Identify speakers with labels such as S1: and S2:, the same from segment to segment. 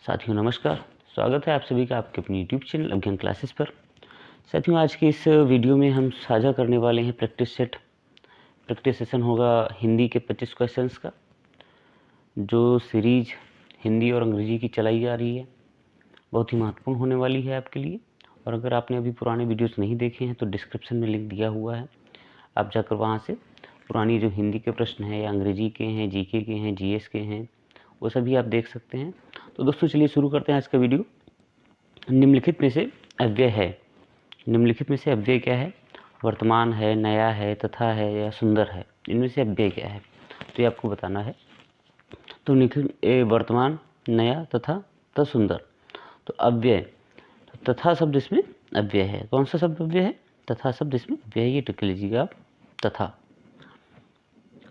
S1: साथियों नमस्कार, स्वागत है आप सभी का आपके अपनी यूट्यूब चैनल अभिज्ञान क्लासेस पर। साथियों आज के इस वीडियो में हम साझा करने वाले हैं प्रैक्टिस सेट। प्रैक्टिस सेशन होगा हिंदी के 25 क्वेश्चंस का, जो सीरीज हिंदी और अंग्रेजी की चलाई जा रही है। बहुत ही महत्वपूर्ण होने वाली है आपके लिए। और अगर आपने अभी पुराने वीडियोस नहीं देखे हैं तो डिस्क्रिप्शन में लिंक दिया हुआ है, आप जाकर वहाँ से पुरानी जो हिंदी के प्रश्न हैं या अंग्रेजी के हैं, जीके के हैं, जीएस के हैं, वो सभी आप देख सकते हैं। तो दोस्तों चलिए शुरू करते हैं आज का वीडियो। निम्नलिखित में से अव्यय है। निम्नलिखित में से अव्यय क्या है? वर्तमान है, नया है, तथा है या सुंदर है। इनमें से अव्यय क्या है तो ये आपको बताना है। तो निम्नलिखित वर्तमान, नया, तथा सुंदर। तो अव्यय, तो तथा शब्द इसमें अव्यय है। कौन सा शब्द अव्यय है? तथा शब्द इसमें अव्यय है। ये टिक लीजिएगा आप, तथा।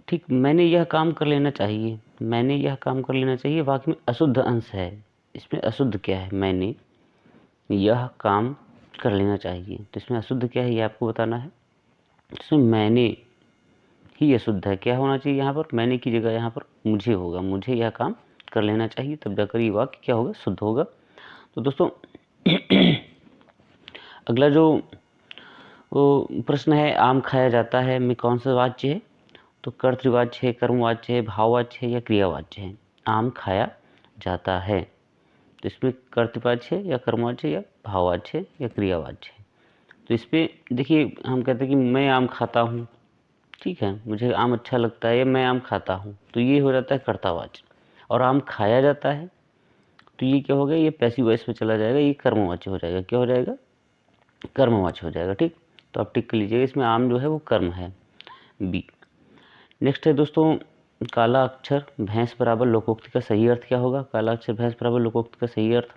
S1: ठीक, मैंने यह काम कर लेना चाहिए। मैंने यह काम कर लेना चाहिए वाक्य में अशुद्ध अंश है। इसमें अशुद्ध क्या है? मैंने यह काम कर लेना चाहिए। तो इसमें अशुद्ध क्या है ये आपको बताना है। इसमें मैंने ही अशुद्ध है। क्या होना चाहिए यहाँ पर? मैंने की जगह यहाँ पर मुझे होगा। मुझे यह काम कर लेना चाहिए, तब जाकर ये वाक्य क्या होगा? शुद्ध होगा। तो दोस्तों अगला जो वो प्रश्न है, आम खाया जाता है में कौन सा वाच्य है? तो कर्तृवाच्य है, कर्मवाच्य है, भाववाच्य है या क्रियावाच्य है? आम खाया जाता है, तो इसमें कर्तृवाच्य है या कर्मवाच्य है या भाववाच्य है या क्रियावाच्य है? तो इस पर देखिए, हम कहते हैं कि मैं आम खाता हूँ, ठीक है, मुझे आम अच्छा लगता है या मैं आम खाता हूँ, तो ये हो जाता है कर्तावाच्य। और आम खाया जाता है तो ये क्या हो गया? ये पैसिव वॉइस में चला जाएगा, ये कर्मवाच्य हो जाएगा। क्या हो जाएगा? कर्मवाच्य हो जाएगा। ठीक, तो आप टिक कर लीजिएगा, इसमें आम जो है वो कर्म है, बी। नेक्स्ट है दोस्तों, काला अक्षर भैंस बराबर लोकोक्ति का सही अर्थ क्या होगा? काला अक्षर भैंस बराबर लोकोक्ति का सही अर्थ,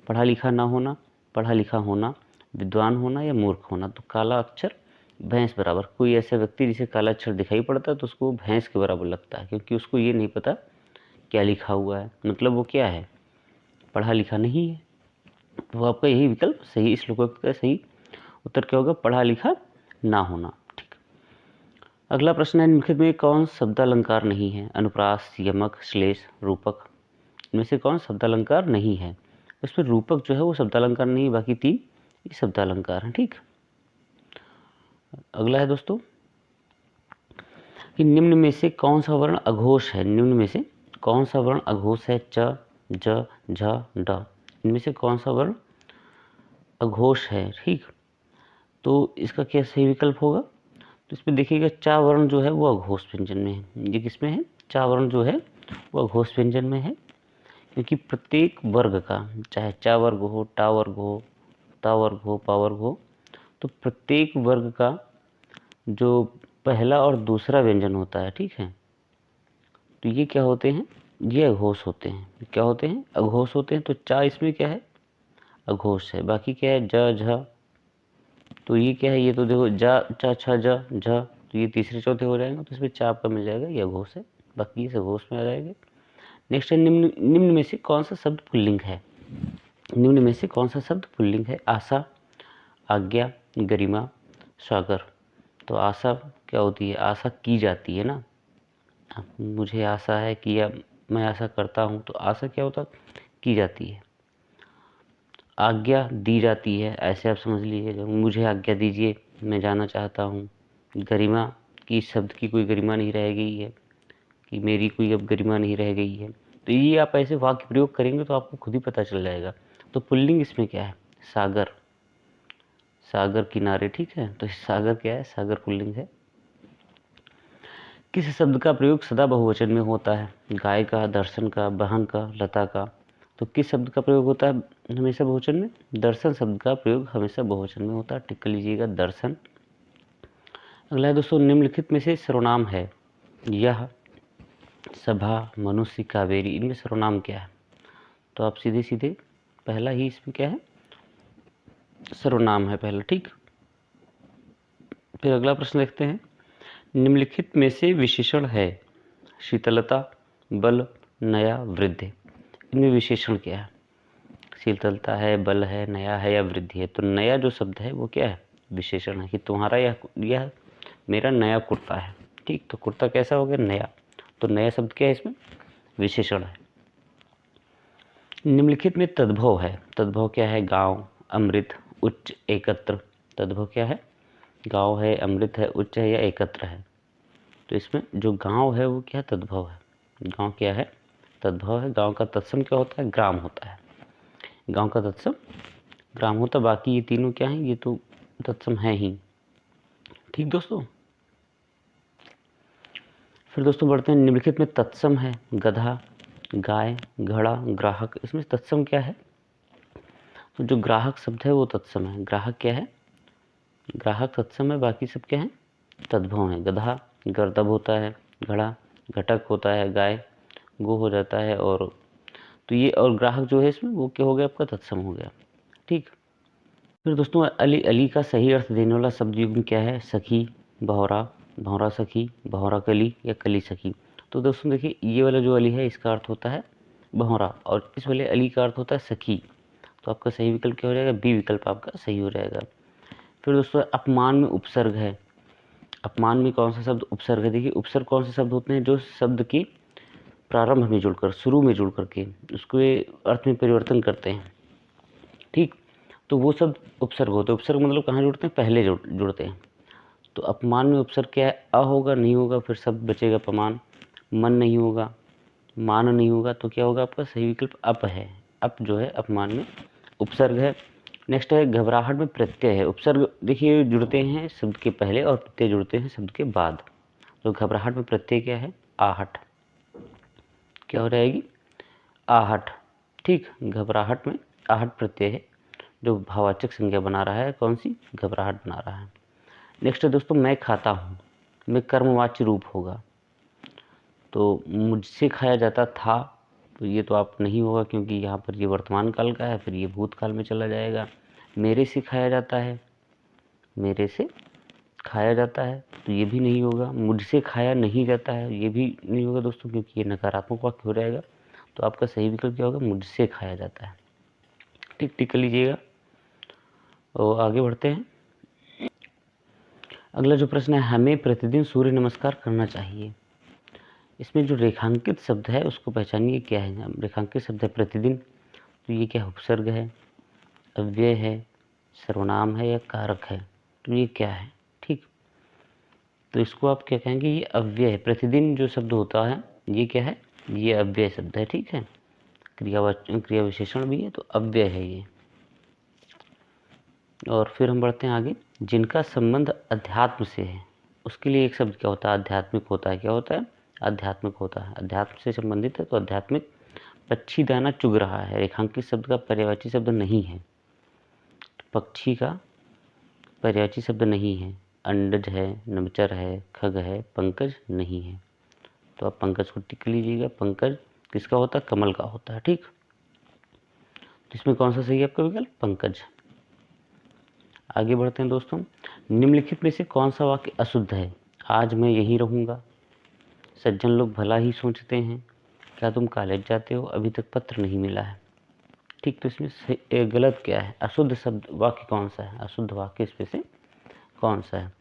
S1: पढ़ा लिखा ना होना, पढ़ा लिखा होना, विद्वान होना या मूर्ख होना। तो काला अक्षर भैंस बराबर, कोई ऐसा व्यक्ति जिसे काला अक्षर दिखाई पड़ता है तो उसको भैंस के बराबर लगता है, क्योंकि उसको ये नहीं पता क्या लिखा हुआ है, मतलब वो क्या है? पढ़ा लिखा नहीं है। तो आपका यही विकल्प सही, इस लोकोक्ति का सही उत्तर क्या होगा? पढ़ा लिखा ना होना। ठीक, अगला प्रश्न है, निम्नलिखित में कौन शब्दालंकार नहीं है? अनुप्रास, यमक, श्लेष, रूपक। इनमें से कौन शब्दालंकार नहीं है? उसमें रूपक जो है वो शब्दालंकार नहीं है, बाकी तीन ये शब्दालंकार हैं। ठीक, अगला है दोस्तों कि निम्न में से कौन सा वर्ण अघोष है? निम्न में से कौन सा वर्ण अघोष है? च, ज, झ, ड। इनमें से कौन सा वर्ण अघोष है? ठीक, तो इसका क्या सही विकल्प होगा? तो इसमें देखिएगा, चा वर्ण जो है वो अघोष व्यंजन में है। ये किसमें है? चा वर्ण जो है वो अघोष व्यंजन में है, क्योंकि प्रत्येक वर्ग का, चाहे चा वर्ग हो, टा वर्ग हो, ता वर्ग हो, पा वर्ग हो, तो प्रत्येक वर्ग का जो पहला और दूसरा व्यंजन होता है, ठीक है, तो ये क्या होते हैं? ये अघोष होते हैं। क्या होते हैं? अघोष होते हैं। तो चा इसमें क्या है? अघोष है। बाकी क्या है? ज, झ, तो ये क्या है? ये तो देखो जा, चा, छा, ज, झ, तो ये तीसरे चौथे हो जाएंगे, तो इसमें चा आपका मिल जाएगा, ये अघोष है, बाकी ये अघोष में आ जाएगा। नेक्स्ट है, निम्न में से कौन सा शब्द पुल्लिंग है? निम्न में से कौन सा शब्द पुल्लिंग है? आशा, आज्ञा, गरिमा, सागर। तो आशा क्या होती है? आशा की जाती है ना, मुझे आशा है कि या मैं आशा करता हूँ, तो आशा क्या होता है? की जाती है। आज्ञा दी जाती है, ऐसे आप समझ लीजिए, मुझे आज्ञा दीजिए, मैं जाना चाहता हूँ। गरिमा, की शब्द की कोई गरिमा नहीं रह गई है, कि मेरी कोई अब गरिमा नहीं रह गई है। तो ये आप ऐसे वाक्य प्रयोग करेंगे तो आपको खुद ही पता चल जाएगा। तो पुल्लिंग इसमें क्या है? सागर, सागर किनारे। ठीक है, तो सागर क्या है? सागर पुल्लिंग है। किस शब्द का प्रयोग सदा बहुवचन में होता है? गाय का, दर्शन का, बहन का, लता का। तो किस शब्द का प्रयोग होता है हमेशा बहुवचन में? दर्शन शब्द का प्रयोग हमेशा बहुवचन में होता है। टिक कर लीजिएगा, दर्शन। अगला है दोस्तों, निम्नलिखित में से सर्वनाम है? यह, सभा, मनुष्य, कावेरी। इनमें सर्वनाम क्या है? तो आप सीधे सीधे पहला ही इसमें क्या है? सर्वनाम है पहला। ठीक, फिर अगला प्रश्न देखते हैं, निम्नलिखित में से विशेषण है? शीतलता, बल, नया, वृद्धि। इनमें विशेषण क्या है? शीतलता है, बल है, नया है या वृद्धि है। तो नया जो शब्द है वो क्या है? विशेषण है, कि तुम्हारा यह मेरा नया कुर्ता है। ठीक, तो कुर्ता कैसा हो गया? नया। तो नया शब्द क्या है? इसमें विशेषण है। निम्नलिखित में तद्भव है। तद्भव क्या है? गाँव, अमृत, उच्च, एकत्र। तद्भव क्या है? गाँव है, अमृत है, उच्च है या एकत्र है। तो इसमें जो गाँव है वो क्या है? तद्भव है। गाँव क्या है? तद्भव है। गाँव का तत्सम क्या होता है? ग्राम होता है। गाँव का तत्सम ग्राम होता है। बाकी ये तीनों क्या हैं? ये तो तत्सम है ही। ठीक दोस्तों। फिर दोस्तों बढ़ते हैं, निम्नलिखित में तत्सम है। गधा, गाय, घड़ा, ग्राहक। इसमें तत्सम क्या है? तो जो ग्राहक शब्द है वो तत्सम है। ग्राहक क्या है? ग्राहक तत्सम है। बाकी सब क्या है? तद्भव है। गधा गर्दभ होता है, घड़ा घटक होता है, गाय गो हो जाता है, और तो ये और ग्राहक जो है इसमें वो क्या हो गया? आपका तत्सम हो गया। ठीक। फिर दोस्तों अली, अली का सही अर्थ देने वाला शब्द युग्म क्या है? सखी, भौरा, भौरा सखी, भौरा कली या कली सखी। तो दोस्तों देखिए, ये वाला जो अली है इसका अर्थ होता है भौरा, और इस वाले अली का अर्थ होता है सखी। तो आपका सही विकल्प क्या हो जाएगा? बी विकल्प आपका सही हो जाएगा। फिर दोस्तों अपमान में उपसर्ग है। अपमान में कौन सा शब्द उपसर्ग है? देखिए, उपसर्ग कौन से शब्द होते हैं? जो शब्द की प्रारंभ में जुड़कर, शुरू में जुड़ करके उसको अर्थ में परिवर्तन करते हैं। ठीक। तो वो शब्द उपसर्ग होते हैं। उपसर्ग मतलब कहाँ जुड़ते हैं? पहले जुड़ते हैं। तो अपमान में उपसर्ग क्या है? अ होगा, नहीं होगा, फिर शब्द बचेगा अपमान। मन नहीं होगा, मान नहीं होगा, तो क्या होगा? आपका सही विकल्प अप है। अप जो है अपमान में उपसर्ग है। नेक्स्ट है घबराहट में प्रत्यय है। उपसर्ग देखिए जुड़ते हैं शब्द के पहले और प्रत्यय जुड़ते हैं शब्द के बाद। तो घबराहट में प्रत्यय क्या है? आहट। क्या हो जाएगी? आहट। ठीक। घबराहट में आहट प्रत्यय है जो भाववाचक संज्ञा बना रहा है। कौन सी? घबराहट बना रहा है। नेक्स्ट है दोस्तों मैं खाता हूँ में कर्मवाच्य रूप होगा। तो मुझसे खाया जाता था, तो ये तो आप नहीं होगा क्योंकि यहाँ पर ये वर्तमान काल का है, फिर ये भूतकाल में चला जाएगा। मेरे से खाया जाता है, मेरे से खाया जाता है, तो ये भी नहीं होगा। मुझसे खाया नहीं जाता है, ये भी नहीं होगा दोस्तों क्योंकि ये नकारात्मक वाक्य हो जाएगा। तो आपका सही विकल्प क्या होगा? मुझसे खाया जाता है। ठीक, टिक कर लीजिएगा और आगे बढ़ते हैं। अगला जो प्रश्न है, हमें प्रतिदिन सूर्य नमस्कार करना चाहिए। इसमें जो रेखांकित शब्द है उसको पहचानिए क्या है। रेखांकित शब्द है प्रतिदिन, तो ये क्या? उपसर्ग है, अव्यय है, सर्वनाम है या कारक है? तो ये क्या है? ठीक। तो इसको आप क्या कहेंगे? ये अव्यय है। प्रतिदिन जो शब्द होता है ये क्या है? ये अव्यय शब्द है। ठीक है। क्रिया विशेषण भी है, तो अव्यय है ये। और फिर हम बढ़ते हैं आगे। जिनका संबंध अध्यात्म से है उसके लिए एक शब्द क्या होता है? आध्यात्मिक होता है। क्या होता है? आध्यात्मिक होता है। अध्यात्म से संबंधित है तो आध्यात्मिक। पक्षी दाना चुग रहा है, रेखांकित शब्द का पर्यायवाची शब्द नहीं है। पक्षी का पर्यायवाची शब्द नहीं है। अंडज है, नमचर है, खग है, पंकज नहीं है। तो आप पंकज को टिक लीजिएगा। पंकज किसका होता है? कमल का होता है। ठीक। तो इसमें कौन सा सही है आपका विकल्प? पंकज। आगे बढ़ते हैं दोस्तों। निम्नलिखित में से कौन सा वाक्य अशुद्ध है? आज मैं यहीं रहूँगा, सज्जन लोग भला ही सोचते हैं, क्या तुम कॉलेज जाते हो, अभी तक पत्र नहीं मिला है। ठीक। तो इसमें गलत क्या है? अशुद्ध शब्द वाक्य कौन सा है? अशुद्ध वाक्य इसमें से कौन सा है?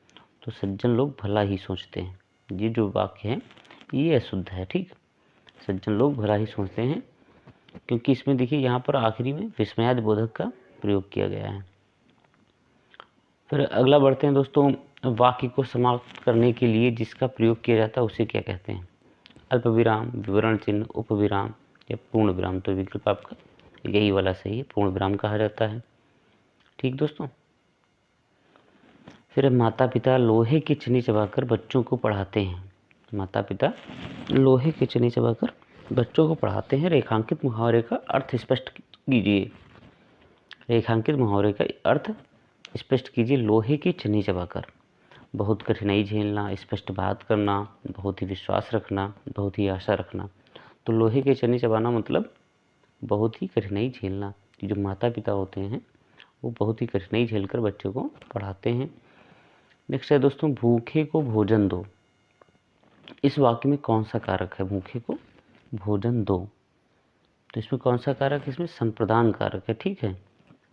S1: तो सज्जन लोग भला ही सोचते हैं, ये जो वाक्य है ये अशुद्ध है। ठीक। सज्जन लोग भला ही सोचते हैं, क्योंकि इसमें देखिए यहाँ पर आखिरी में विस्मयादि बोधक का प्रयोग किया गया है। फिर अगला बढ़ते हैं दोस्तों। वाक्य को समाप्त करने के लिए जिसका प्रयोग किया जाता है उसे क्या कहते हैं? अल्प विराम, विवरण चिन्ह, उपविराम या पूर्ण विराम। तो विकल्प आपका यही वाला सही है, पूर्ण विराम कहा जाता है। ठीक दोस्तों। फिर माता पिता लोहे की चनी चबाकर बच्चों को पढ़ाते हैं। माता पिता लोहे की चनी चबाकर बच्चों को पढ़ाते हैं। रेखांकित मुहावरे का अर्थ स्पष्ट कीजिए। रेखांकित मुहावरे का अर्थ स्पष्ट कीजिए। लोहे की चनी चबाकर, बहुत कठिनाई झेलना, स्पष्ट बात करना, बहुत ही विश्वास रखना, बहुत ही आशा रखना। तो लोहे के चने चबाना मतलब बहुत ही कठिनाई झेलना। जो माता पिता होते हैं वो बहुत ही कठिनाई झेलकर बच्चों को पढ़ाते हैं। नेक्स्ट है दोस्तों, भूखे को भोजन दो। इस वाक्य में कौन सा कारक है? भूखे को भोजन दो। तो इसमें कौन सा कारक है? इसमें संप्रदान कारक है। ठीक है।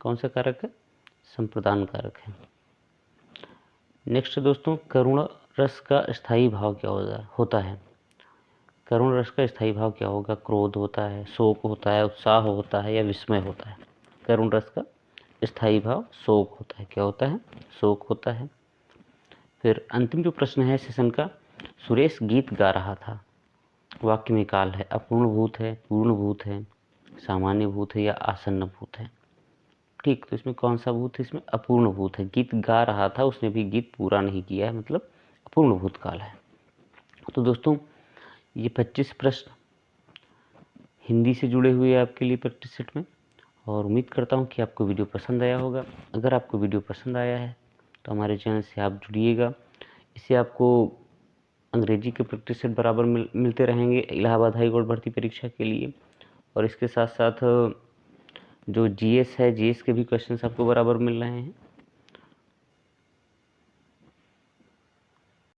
S1: कौन सा कारक है? संप्रदान कारक है। नेक्स्ट दोस्तों, करुण रस का स्थायी भाव क्या होता है? करुण रस का स्थायी भाव क्या होगा? क्रोध होता है, शोक होता है, उत्साह होता है या विस्मय होता है? करुण रस का स्थायी भाव शोक होता है। क्या होता है? शोक होता है। फिर अंतिम जो प्रश्न है सेशन का, सुरेश गीत गा रहा था, वाक्य में काल है, अपूर्ण भूत है, पूर्ण भूत है, सामान्य भूत है या आसन्न भूत है? ठीक, तो इसमें कौन सा भूत है? इसमें अपूर्ण भूत है। गीत गा रहा था, उसने भी गीत पूरा नहीं किया है, मतलब अपूर्ण भूतकाल है। तो दोस्तों ये 25 प्रश्न हिंदी से जुड़े हुए आपके लिए प्रैक्टिस सेट में, और उम्मीद करता हूँ कि आपको वीडियो पसंद आया होगा। अगर आपको वीडियो पसंद आया है तो हमारे चैनल से आप जुड़िएगा। इससे आपको अंग्रेजी के प्रैक्टिस सेट बराबर मिलते रहेंगे इलाहाबाद हाई कोर्ट भर्ती परीक्षा के लिए, और इसके साथ साथ जो जीएस है, जीएस के भी क्वेश्चंस आपको बराबर मिल रहे हैं।